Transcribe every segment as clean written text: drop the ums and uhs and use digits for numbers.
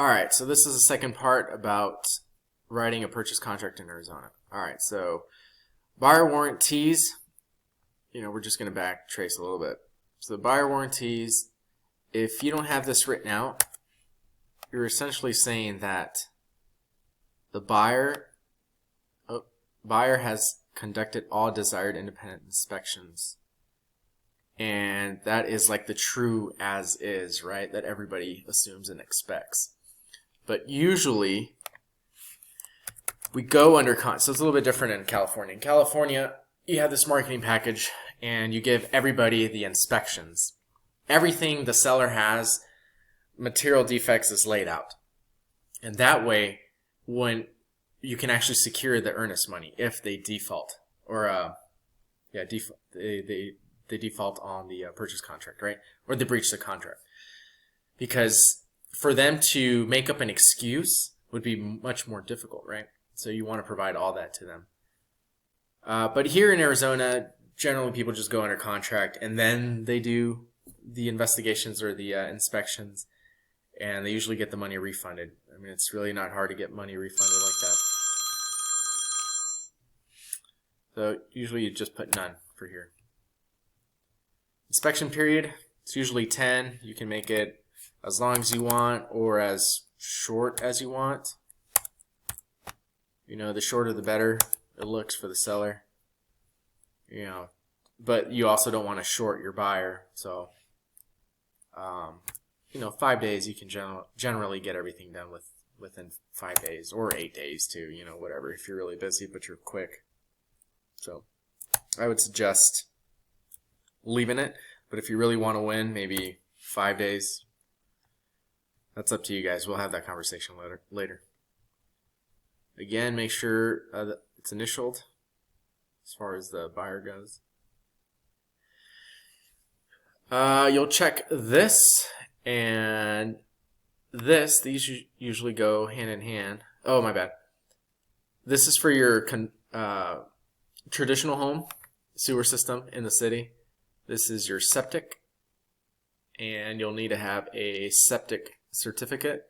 All right, so this is the second part about writing a purchase contract in Arizona. All right, so buyer warranties, we're just going to backtrace a little bit. So the buyer warranties, if you don't have this written out, you're essentially saying that the buyer has conducted all desired independent inspections. And that is like the true as is, right? That everybody assumes and expects. But usually we go under so it's a little bit different in California. In California, you have this marketing package and you give everybody the inspections. Everything the seller has, material defects, is laid out. And that way, when you can actually secure the earnest money if they default or they default on the purchase contract, right? Or they breach the contract. Because for them to make up an excuse would be much more difficult, right? So you want to provide all that to them. But here in Arizona, generally people just go under contract and then they do the investigations or the inspections, and they usually get the money refunded. I mean, it's really not hard to get money refunded like that. So usually you just put none for here. Inspection period, it's usually 10. You can make it as long as you want or as short as you want. The shorter the better it looks for the seller. But you also don't want to short your buyer. So, 5 days you can generally get everything done within 5 days or 8 days too. Whatever. If you're really busy but you're quick. So, I would suggest leaving it. But if you really want to win, maybe 5 days. That's up to you guys. We'll have that conversation later. Again, make sure that it's initialed as far as the buyer goes. You'll check this and this. These usually go hand in hand. Oh, my bad. This is for your traditional home sewer system in the city. This is your septic, and you'll need to have a septic certificate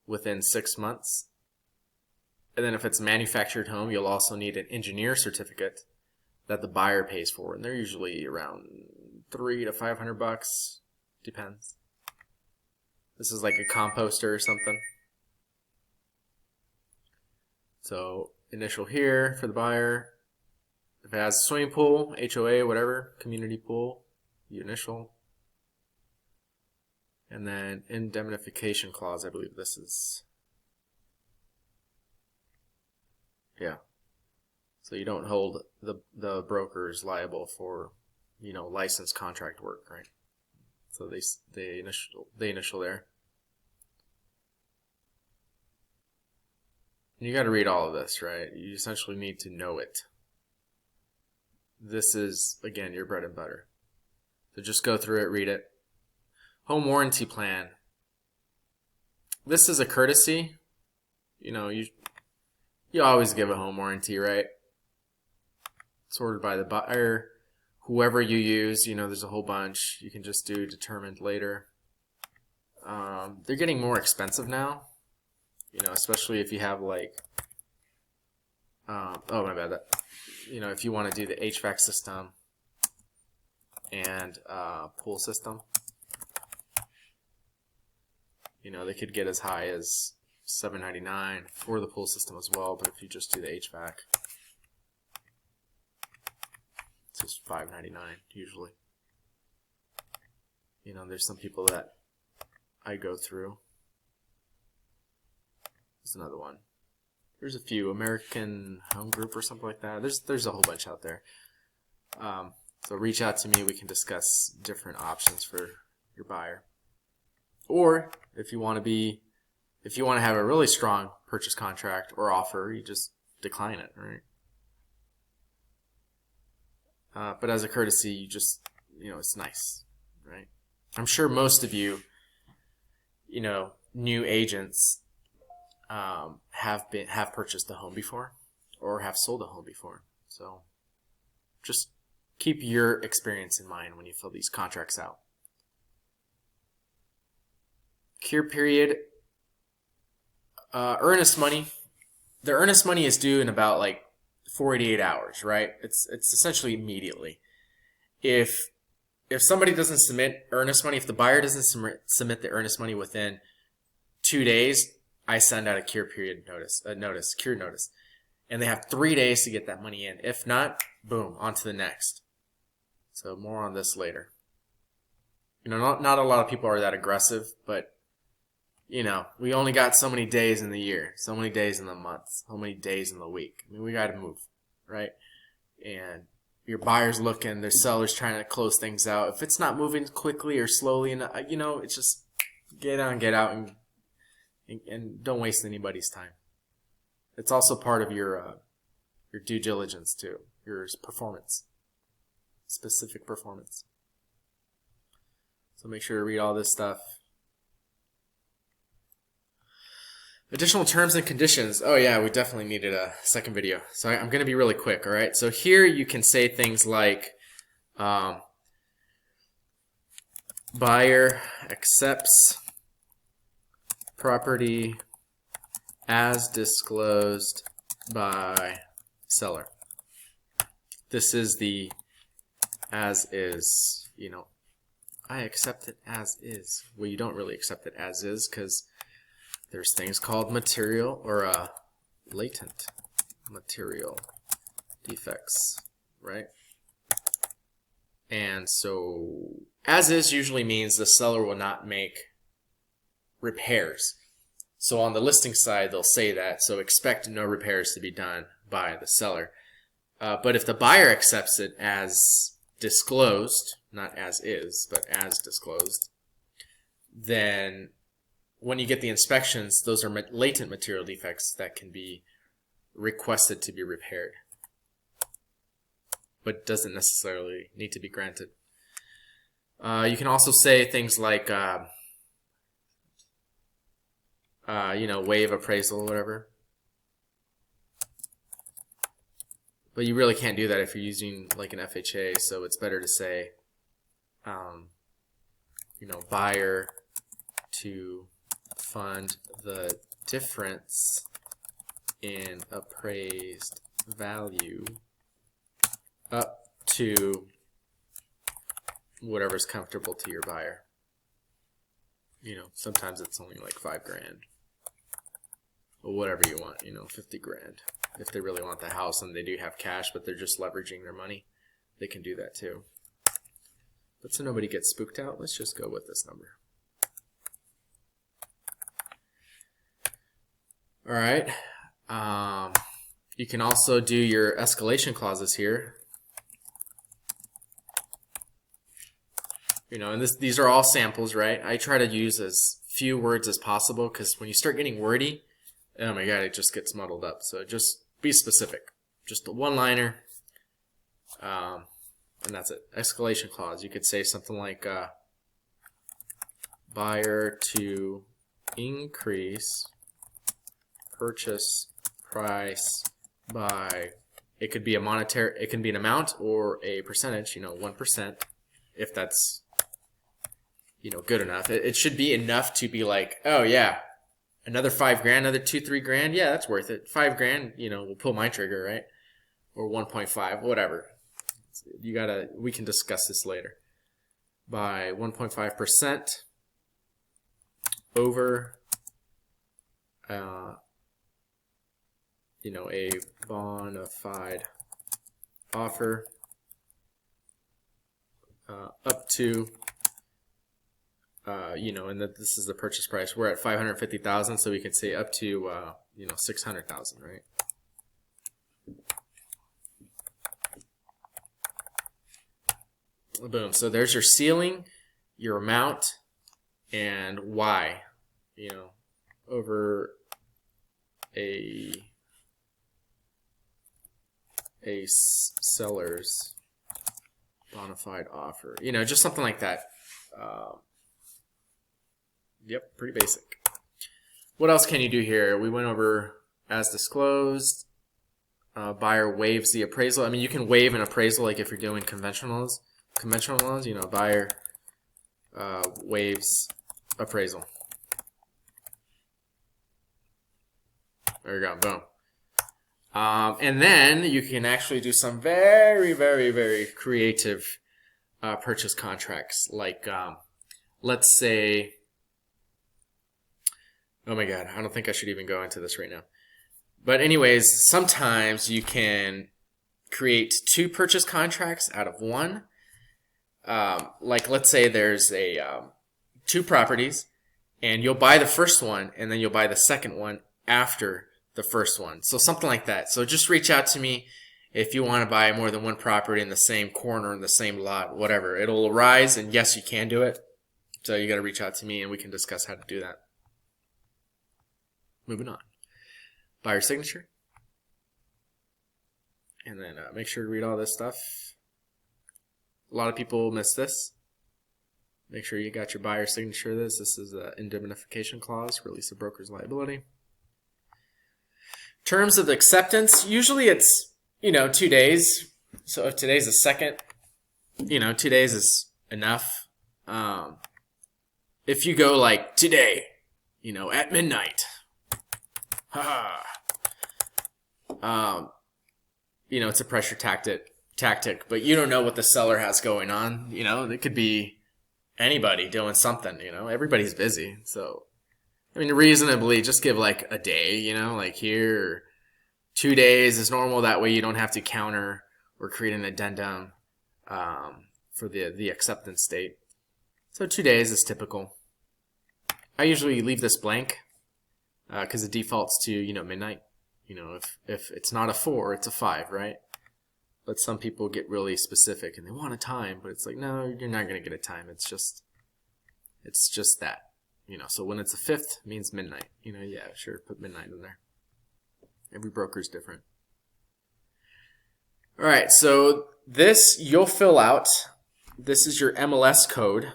within 6 months. And then if it's a manufactured home, you'll also need an engineer certificate that the buyer pays for, and they're usually around $300 to $500, depends. This is like a composter or something. So initial here for the buyer. If it has a swimming pool, HOA, whatever, community pool, you initial. And then indemnification clause, I believe this is. Yeah. So you don't hold the brokers liable for, licensed contract work, right? So they initial there. And you got to read all of this, right? You essentially need to know it. This is, again, your bread and butter. So just go through it, read it. Home warranty plan. This is a courtesy. You always give a home warranty, right? It's ordered by the buyer. Whoever you use, there's a whole bunch. You can just do determined later. They're getting more expensive now. Especially if you have oh my bad. If you want to do the HVAC system and pool system, they could get as high as $799 for the pool system as well. But if you just do the HVAC, it's just $599 usually. There's some people that I go through. There's another one. There's a few, American Home Group or something like that. There's a whole bunch out there. So reach out to me. We can discuss different options for your buyer. Or if you want to have a really strong purchase contract or offer, you just decline it, right? But as a courtesy, you just, it's nice, right? I'm sure most of you, new agents have purchased a home before or have sold a home before. So just keep your experience in mind when you fill these contracts out. Cure period, Earnest money. The earnest money is due in about like 48 hours, right? It's essentially immediately. If somebody doesn't submit earnest money, if the buyer doesn't submit the earnest money within 2 days, I send out a cure period notice, cure notice, and they have 3 days to get that money in. If not, boom, on to the next. So more on this later. You know, not a lot of people are that aggressive, but you know, we only got so many days in the year, so many days in the month, so many days in the week. I mean, we got to move, right? And your buyer's looking, their seller's trying to close things out. If it's not moving quickly or slowly, and you know, it's just get out, and don't waste anybody's time. It's also part of your due diligence too, your performance, specific performance. So make sure to read all this stuff. Additional terms and conditions. Oh yeah, we definitely needed a second video. So I'm going to be really quick, all right? So here you can say things like buyer accepts property as disclosed by seller. This is the as is, you know, I accept it as is. Well, you don't really accept it as is because there's things called material or latent material defects, right? And so as is usually means the seller will not make repairs. So on the listing side, they'll say that. So expect no repairs to be done by the seller. But if the buyer accepts it as disclosed, not as is, but as disclosed, then when you get the inspections, those are latent material defects that can be requested to be repaired, but doesn't necessarily need to be granted. You can also say things like, you know, waive appraisal or whatever. But you really can't do that if you're using like an FHA, so it's better to say, you know, buyer to fund the difference in appraised value up to whatever's comfortable to your buyer. You know, sometimes it's only like $5 grand or whatever you want, you know, 50 grand. If they really want the house and they do have cash, but they're just leveraging their money, they can do that too. But so nobody gets spooked out, let's just go with this number. All right. You can also do your escalation clauses here. You know, and these are all samples, right? I try to use as few words as possible because when you start getting wordy, oh my god, it just gets muddled up. So just be specific. Just a one-liner, and that's it. Escalation clause. You could say something like buyer to increase purchase price by, it could be a monetary, it can be an amount or a percentage, you know, 1%, if that's, you know, good enough. It should be enough to be like, oh yeah, another $5 grand, another $2-3 grand, yeah, that's worth it. $5 grand, you know, we'll pull my trigger, right? Or 1.5, whatever. You gotta, we can discuss this later. By 1.5% over you know, a bona fide offer up to you know, and that this is the purchase price. We're at 550,000, so we can say up to you know, 600,000, right? Boom. So there's your ceiling, your amount, and why. You know, over a seller's bona fide offer. You know, just something like that. Yep, pretty basic. What else can you do here? We went over as disclosed. Buyer waives the appraisal. I mean, you can waive an appraisal like if you're doing conventional loans, you know, buyer waives appraisal. There you go. Boom. And then you can actually do some very, very, very creative purchase contracts. Like, let's say, oh my God, I don't think I should even go into this right now. But anyways, sometimes you can create 2 purchase contracts out of one. Like, let's say there's 2 properties, and you'll buy the first one, and then you'll buy the second one after the first one. So something like that. So just reach out to me if you want to buy more than one property in the same corner, in the same lot, whatever. It'll arise, and yes, you can do it. So you got to reach out to me, and we can discuss how to do that. Moving on. Buyer signature. And then make sure to read all this stuff. A lot of people miss this. Make sure you got your buyer signature. This is the indemnification clause, release of broker's liability. Terms of acceptance. Usually it's, 2 days. So if today's the 2nd, 2 days is enough. If you go like today, at midnight, it's a pressure tactic, but you don't know what the seller has going on. It could be anybody doing something, everybody's busy. So, reasonably just give like a day, like here, or 2 days is normal. That way you don't have to counter or create an addendum for the acceptance date. So 2 days is typical. I usually leave this blank because it defaults to, midnight. If it's not a 4, it's a 5, right? But some people get really specific and they want a time, but it's like, no, you're not going to get a time. It's just that, so when it's a 5th, it means midnight, yeah, sure. Put midnight in there. Every broker is different. All right. So this you'll fill out. This is your MLS code,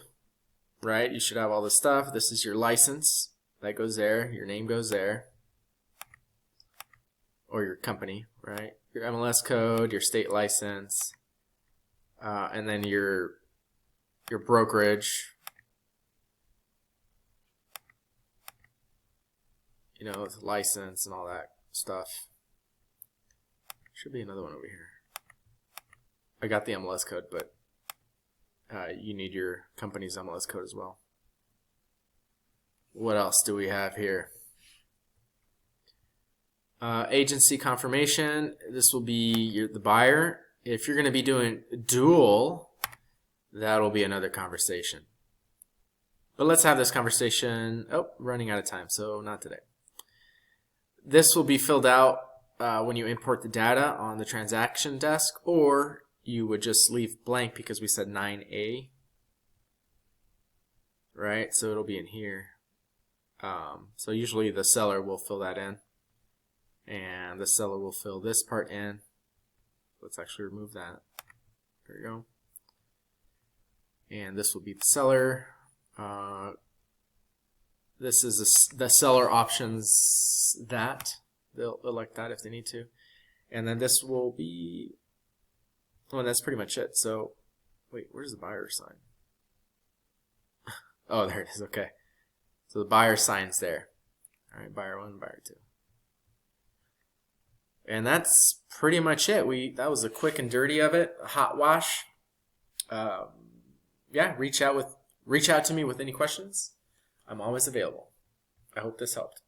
right? You should have all this stuff. This is your license that goes there. Your name goes there. Or your company, right? Your MLS code, your state license, and then your brokerage, with license and all that stuff. Should be another one over here. I got the MLS code, but you need your company's MLS code as well. What else do we have here? Agency confirmation. This will be the buyer. If you're going to be doing dual, that'll be another conversation. But let's have this conversation. Oh, running out of time, so not today. This will be filled out when you import the data on the transaction desk, or you would just leave blank because we said 9A. Right? So it'll be in here. So usually the seller will fill that in. And the seller will fill this part in. Let's actually remove that. There you go. And this will be the seller. This is the seller options that. They'll elect that if they need to. And then this will be, well, that's pretty much it. So, wait, where's the buyer sign? Oh, there it is. Okay. So the buyer signs there. All right, buyer 1, buyer 2. And that's pretty much it. That was a quick and dirty of it, a hot wash. Yeah, reach out to me with any questions. I'm always available. I hope this helped.